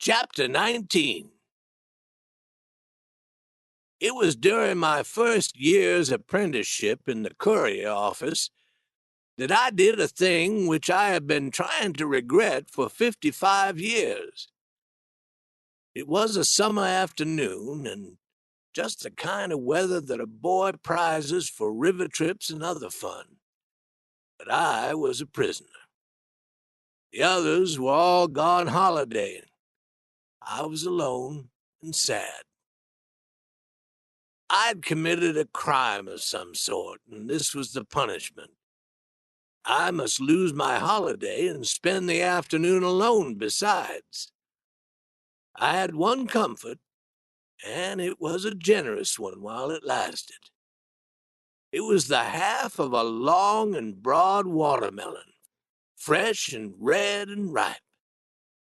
Chapter 19. It was during my first year's apprenticeship in the Courier office that I did a thing which I have been trying to regret for 55 years. It was a summer afternoon, and just the kind of weather that a boy prizes for river trips and other fun. But I was a prisoner. The others were all gone holidaying. I was alone and sad. I'd committed a crime of some sort, and this was the punishment. I must lose my holiday and spend the afternoon alone besides. I had one comfort, and it was a generous one while it lasted. It was the half of a long and broad watermelon, fresh and red and ripe.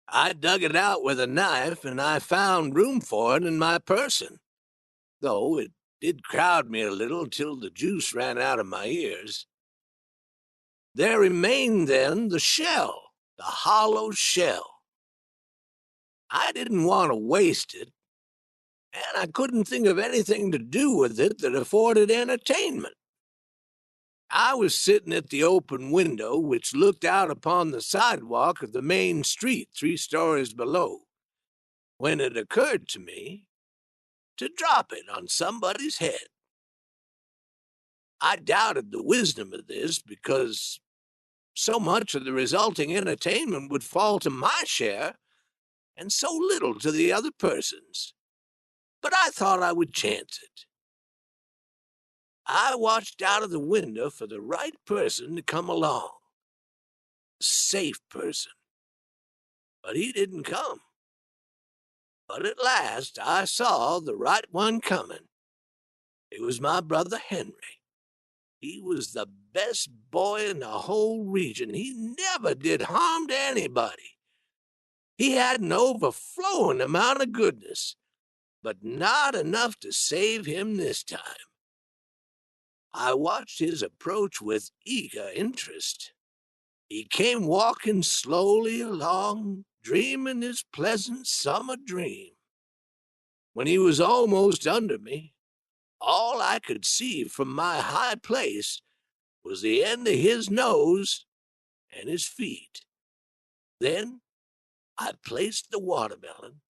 I dug it out with a knife, and I found room for it in my person, though it did crowd me a little till the juice ran out of my ears. There remained then the shell, the hollow shell. I didn't want to waste it, and I couldn't think of anything to do with it that afforded entertainment. I was sitting at the open window which looked out upon the sidewalk of the main street 3 stories below, when it occurred to me to drop it on somebody's head. I doubted the wisdom of this because so much of the resulting entertainment would fall to my share and so little to the other persons. But I thought I would chance it. I watched out of the window for the right person to come along. A safe person. But he didn't come. But at last I saw the right one coming. It was my brother Henry. He was the best boy in the whole region. He never did harm to anybody. He had an overflowing amount of goodness, but not enough to save him this time. I watched his approach with eager interest. He came walking slowly along, dreaming his pleasant summer dream. When he was almost under me, all I could see from my high place was the end of his nose and his feet. Then I placed the watermelon,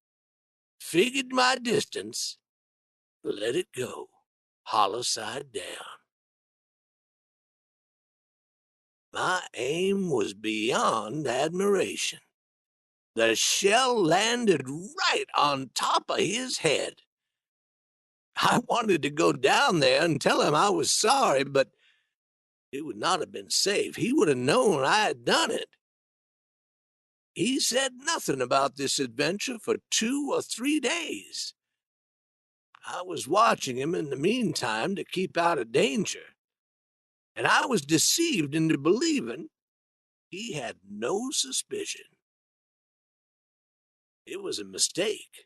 figured my distance, let it go, hollow side down. My aim was beyond admiration. The shell landed right on top of his head. I wanted to go down there and tell him I was sorry, but it would not have been safe. He would have known I had done it. He said nothing about this adventure for 2 or 3 days. I was watching him in the meantime to keep out of danger, and I was deceived into believing he had no suspicion. It was a mistake.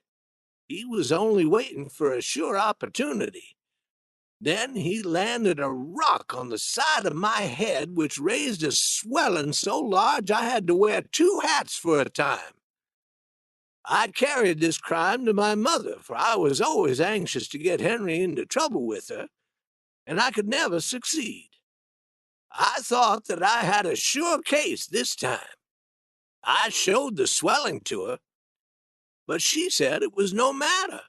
He was only waiting for a sure opportunity. Then he landed a rock on the side of my head, which raised a swelling so large I had to wear 2 hats for a time. I carried this crime to my mother, for I was always anxious to get Henry into trouble with her, and I could never succeed. I thought that I had a sure case this time. I showed the swelling to her, but she said it was no matter.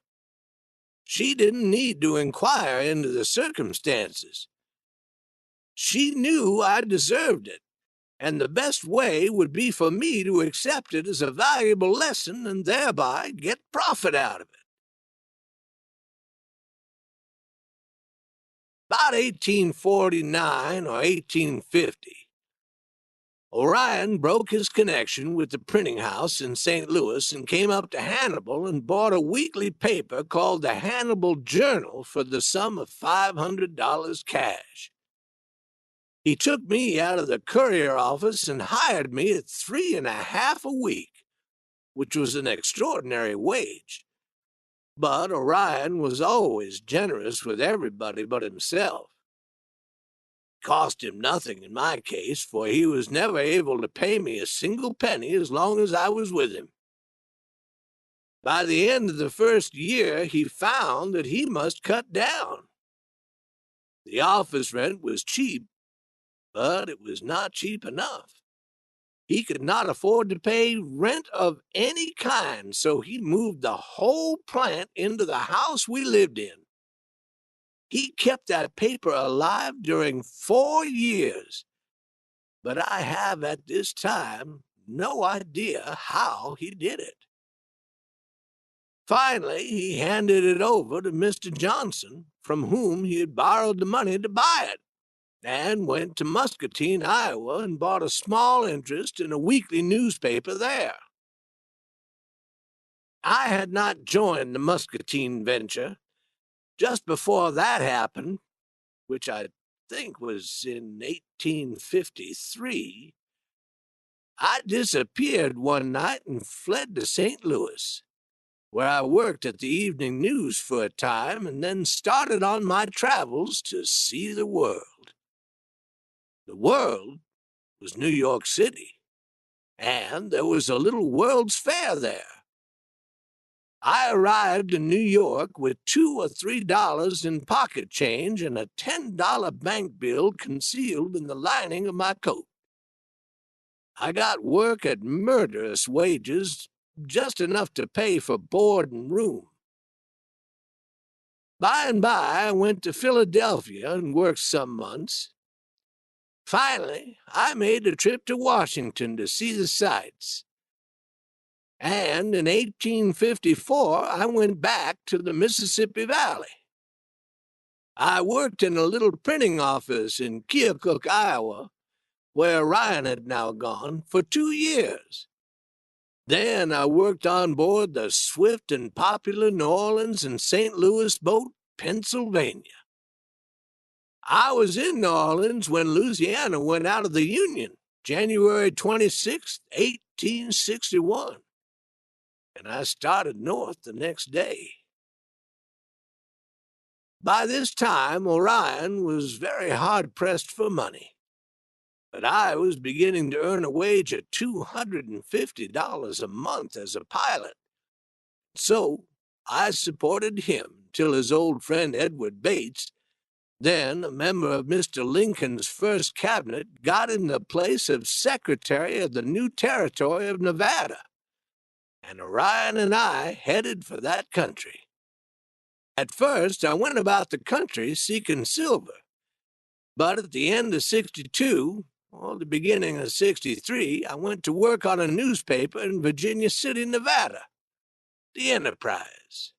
She didn't need to inquire into the circumstances. She knew I deserved it, and the best way would be for me to accept it as a valuable lesson and thereby get profit out of it. About 1849 or 1850, Orion broke his connection with the printing house in St. Louis and came up to Hannibal and bought a weekly paper called the Hannibal Journal for the sum of $500 cash. He took me out of the Courier office and hired me at $3.50 a week, which was an extraordinary wage. But Orion was always generous with everybody but himself. Cost him nothing in my case, for he was never able to pay me a single penny as long as I was with him. By the end of the first year, he found that he must cut down. The office rent was cheap, but it was not cheap enough. He could not afford to pay rent of any kind, so he moved the whole plant into the house we lived in. He kept that paper alive during 4 years, but I have at this time no idea how he did it. Finally, he handed it over to Mr. Johnson, from whom he had borrowed the money to buy it, and went to Muscatine, Iowa, and bought a small interest in a weekly newspaper there. I had not joined the Muscatine venture. Just before that happened, which I think was in 1853, I disappeared one night and fled to St. Louis, where I worked at the evening news for a time and then started on my travels to see the world. The world was New York City, and there was a little World's Fair there. I arrived in New York with $2 or $3 in pocket change and a $10 bank bill concealed in the lining of my coat. I got work at murderous wages, just enough to pay for board and room. By and by, I went to Philadelphia and worked some months. Finally, I made a trip to Washington to see the sights. And in 1854, I went back to the Mississippi Valley. I worked in a little printing office in Keokuk, Iowa, where Orion had now gone, for 2 years. Then I worked on board the swift and popular New Orleans and St. Louis boat, Pennsylvania. I was in New Orleans when Louisiana went out of the Union, January 26, 1861, and I started north the next day. By this time, Orion was very hard-pressed for money, but I was beginning to earn a wage of $250 a month as a pilot. So I supported him till his old friend Edward Bates, then a member of Mr. Lincoln's first cabinet, got in the place of Secretary of the new territory of Nevada, and Orion and I headed for that country. At first, I went about the country seeking silver, but at the end of '62, or the beginning of '63, I went to work on a newspaper in Virginia City, Nevada, the Enterprise.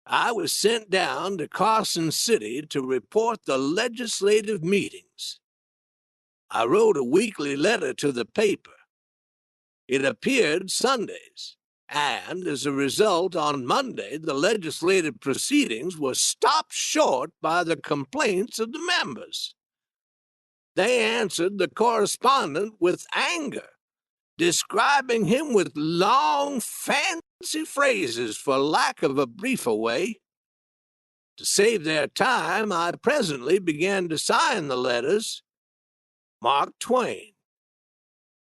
I was sent down to Carson City to report the legislative meetings. I wrote a weekly letter to the paper. It appeared Sundays, and as a result, on Monday, the legislative proceedings were stopped short by the complaints of the members. They answered the correspondent with anger, describing him with long, fancy phrases for lack of a briefer way. To save their time, I presently began to sign the letters, Mark Twain,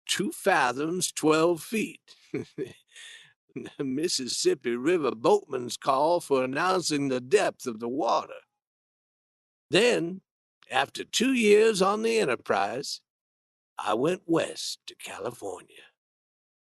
2 fathoms 12 feet. Mississippi River boatman's call for announcing the depth of the water. Then, after 2 years on the Enterprise, I went west to California.